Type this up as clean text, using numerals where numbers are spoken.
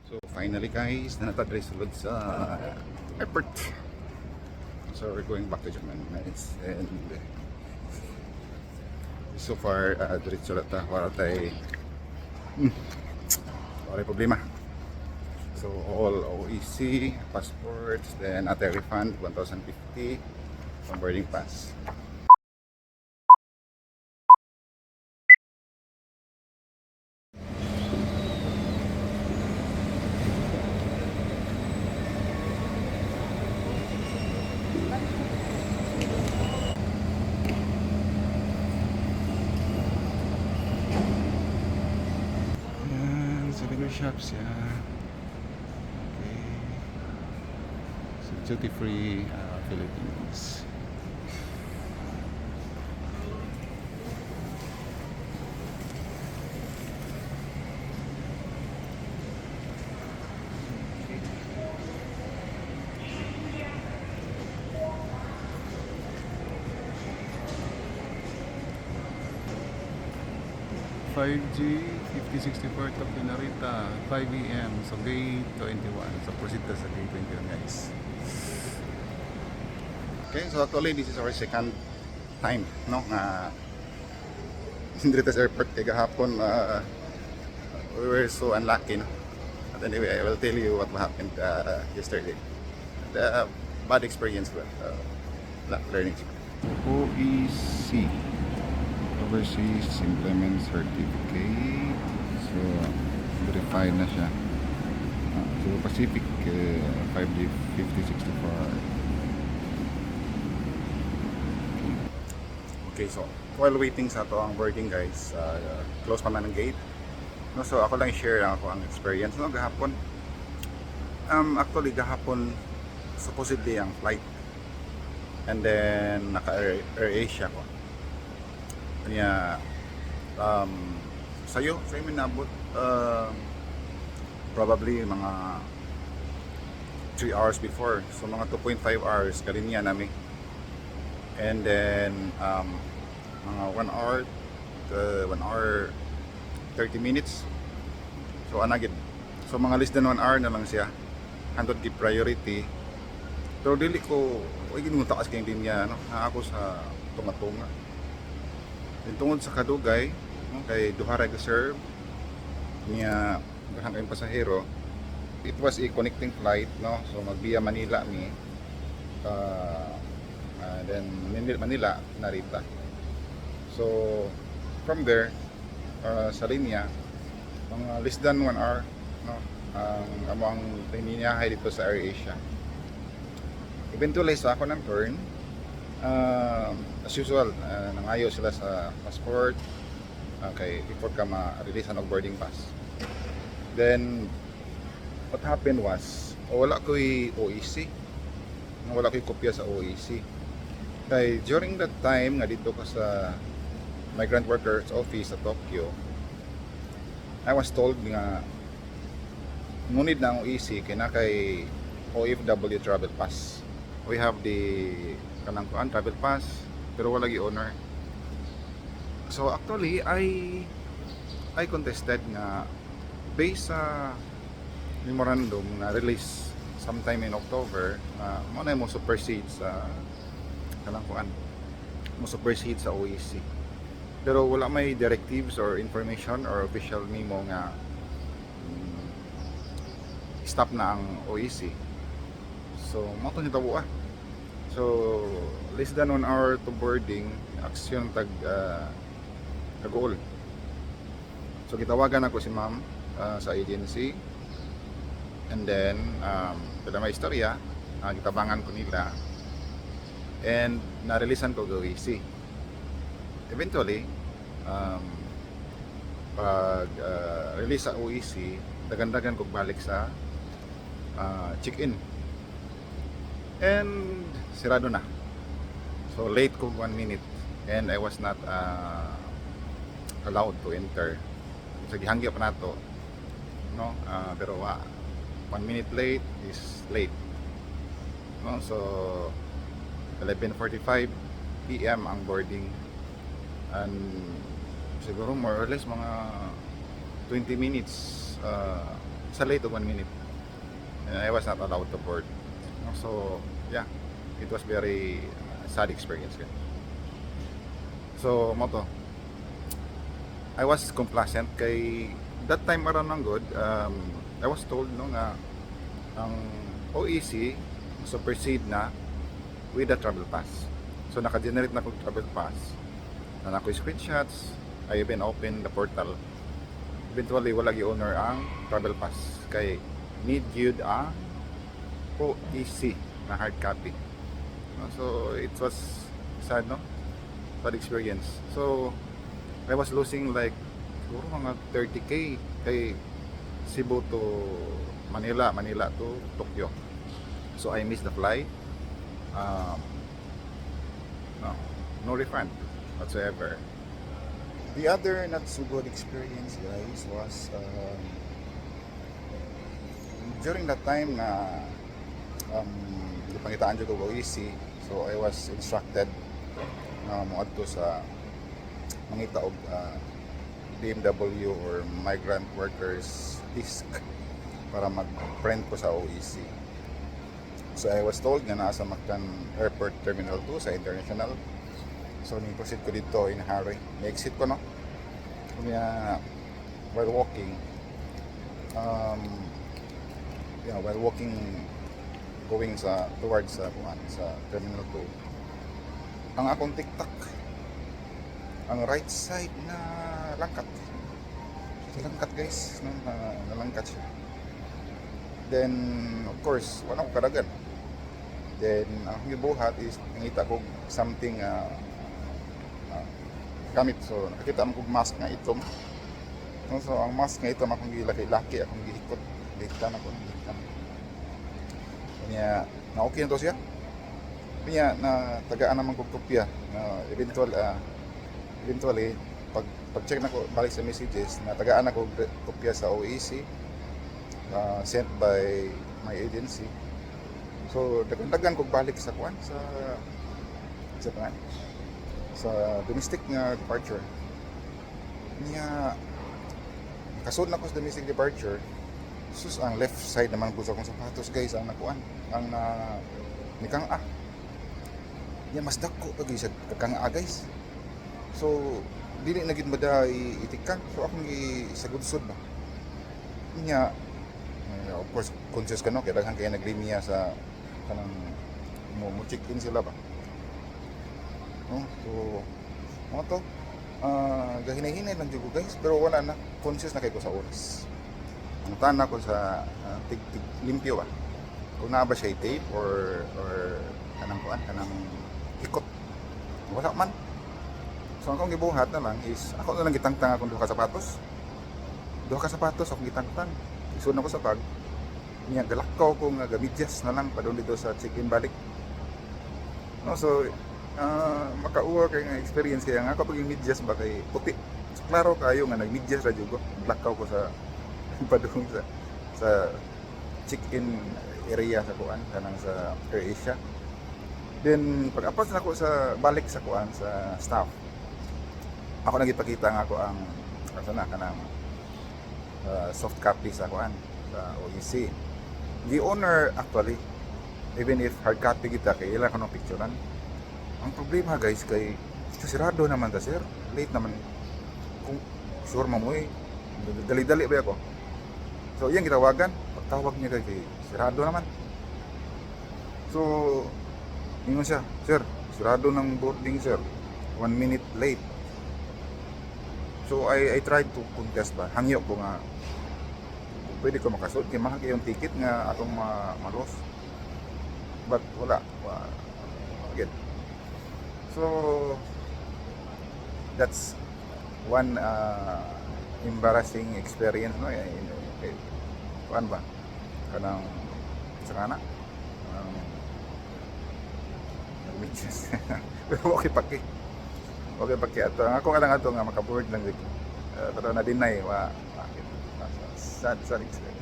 So finally guys, natadre sulod sa airport. So we're going back to Japan guys. And so far, diretso lang ta. Wala tayo wala problema. So all OEC, passports, then at refund 1,050 from boarding pass. Yan, souvenir shops yan. Okay. So duty free Philippines. .5G 5064 Tokyo Narita 5 AM so gate 21. So proceed na sa gate 21 guys. Okay, so actually this is our second time no nga dito sa airport kay gahapon. We were so unlucky no. But anyway, I will tell you what happened yesterday. The bad experience but learning. OEC Overseas Implement Certificate. So, verified na siya. So, Pacific 5D 5064. Okay, so while waiting sa to ang boarding guys, close pa man ang gate. No, so ako lang share lang ako ang experience no gahapon. Actually gahapon supposedly ang flight. And then naka Air Asia ko. Kanya sa'yo minabot probably mga 3 hours before, so mga 2.5 hours kalinya namin. And then mga 1 hour 30 minutes, so anagid, so mga less than 1 hour na lang siya handod give priority. Pero dili ko ginuta kay linya no, ako sa tunga-tunga. Tungod sa kadugay, no, kay duha ra serve niya daghang kayong pasahero. It was a connecting flight, no, so magbiya Manila mi, then Manila Narita. So from there sa linya mga less than 1 hour, no, ang linya hay dito sa Air Asia. Eventually sa ako ng turn, as usual, nangayo sila sa passport, okay, before ka ma-release ang boarding pass. Then what happened was, wala ko'y OEC, wala ko'y kopya sa OEC. Kaya during that time nga dito ka sa migrant workers office sa Tokyo, I was told nga ngunit na ang OEC kaya na kay OFW travel pass. We have the kanang kuan travel pass pero wala gi owner. So actually I contested nga based sa memorandum na release sometime in October na mo na mo supersede sa kanang kuan, mo supersede sa OEC. Pero wala may directives or information or official memo nga stop na ang OEC. So mo to nitabo ah. So less than 1 hour to boarding, aksyon tag-goal. So gitawagan ako si ma'am sa agency, and then pala may istorya, gitabangan ko nila and na-releasean ko go OEC. Eventually pag release sa OEC, dagandagan ko balik sa check-in. And sirado na. So late ko 1 minute and I was not allowed to enter. So gihangyo pa nato. No? Pero 1 minute late is late. No? So 11:45 PM ang boarding. And siguro more or less mga 20 minutes sa late of 1 minute. And I was not allowed to board. So, yeah, it was very sad experience. So, mo to, I was complacent kay that time around ng good. I was told no nga ang OEC supersede na with the travel pass. So naka-generate na kong travel pass. Na ako screenshots, I even open the portal. Eventually wala gi-owner ang travel pass kay need yun ang OEC na hard copy. So it was sad, no? Sad experience. So I was losing like siguro mga 30k kay Cebu to Manila, Manila to Tokyo. So I missed the flight. No refund whatsoever. The other not so good experience, guys, was during that time na gipangitaan jud ko OEC. So I was instructed na moadto sa mangita og BMW or migrant workers disc para mag-print ko sa OEC. So I was told nga nasa Mactan Airport Terminal 2 sa International. So ni-proceed ko dito in a hurry. Ni-exit ko, no? Kaya while walking while walking going towards sa Terminal 2, ang akong TikTok ang right side na langkat guys, no? Nalangkat siya. Then of course wala ko kadagan. Then ang gibuhat is nangita ko something gamit. So nakita mo kog mask nga itom. So ang mask nga itom akong gilaki-laki, akong gihikot. Dita na ko gihikan. Kanya na okay na to siya. Kanya na tagaan naman kog kopya na eventually pag-check na ko balik sa messages na tagaan na ko kopya sa OEC sent by my agency. So dagan kog balik sa kuan sa domestic nga departure niya. Kasod na ko sa domestic departure, sus ang left side naman ko sa akong sapatos, guys, ang nakuan ang nikang niya mas dako pag sa kakang guys. So dili na gid mada itikan, so akong gisagudsod ba niya. Of course conscious ka, no, kaya daghan kaya naglimiya sa kanang mo check in sila ba, no? So mo to gahinay-hinay lang jud ko, guys, pero wala na, conscious na kay ko sa oras. Ang tanan ko sa tig limpyo ba kung naa ba siya tape or kanang ikot, wala man. So akong gibuhat na lang is ako na lang gitangtang akong duha ka sapatos akong gitangtang. Isun ako sa bag niya, galakaw ko nga gamidyas na lang pa doon dito sa check-in balik, no? So makauwa kay nga experience kaya nga kapag yung midyas ba kay puti, so, klaro kayo nga nagmidyas ra jud ko, galakaw ko sa padung sa check-in area sa kuan kanang sa AirAsia. Then pag apas na ko sa balik sa kuan sa staff, ako nagipakita nga ako ang kanang soft copy sa kuan sa OEC. The owner actually, even if hard copy kita kay ilan ko ng picturean. Ang problema, guys, kay sirado naman ta, sir, late naman kung sure mamoy dali-dali ba ako. So iyang gitawagan, pagtawag niya kay sirado naman. So ingon siya, sir, sirado ng boarding, sir, 1 minute late. So I tried to contest ba, hangyo ko nga pwede ko makasud kay mahal kayong ticket nga atong malos, but wala again. So that's one embarrassing experience, no? Kuan ba kanang sakana nagmidyas pero okay paki ato ako nga lang ato nga makaboard lang dito pero na deny wa sad experience.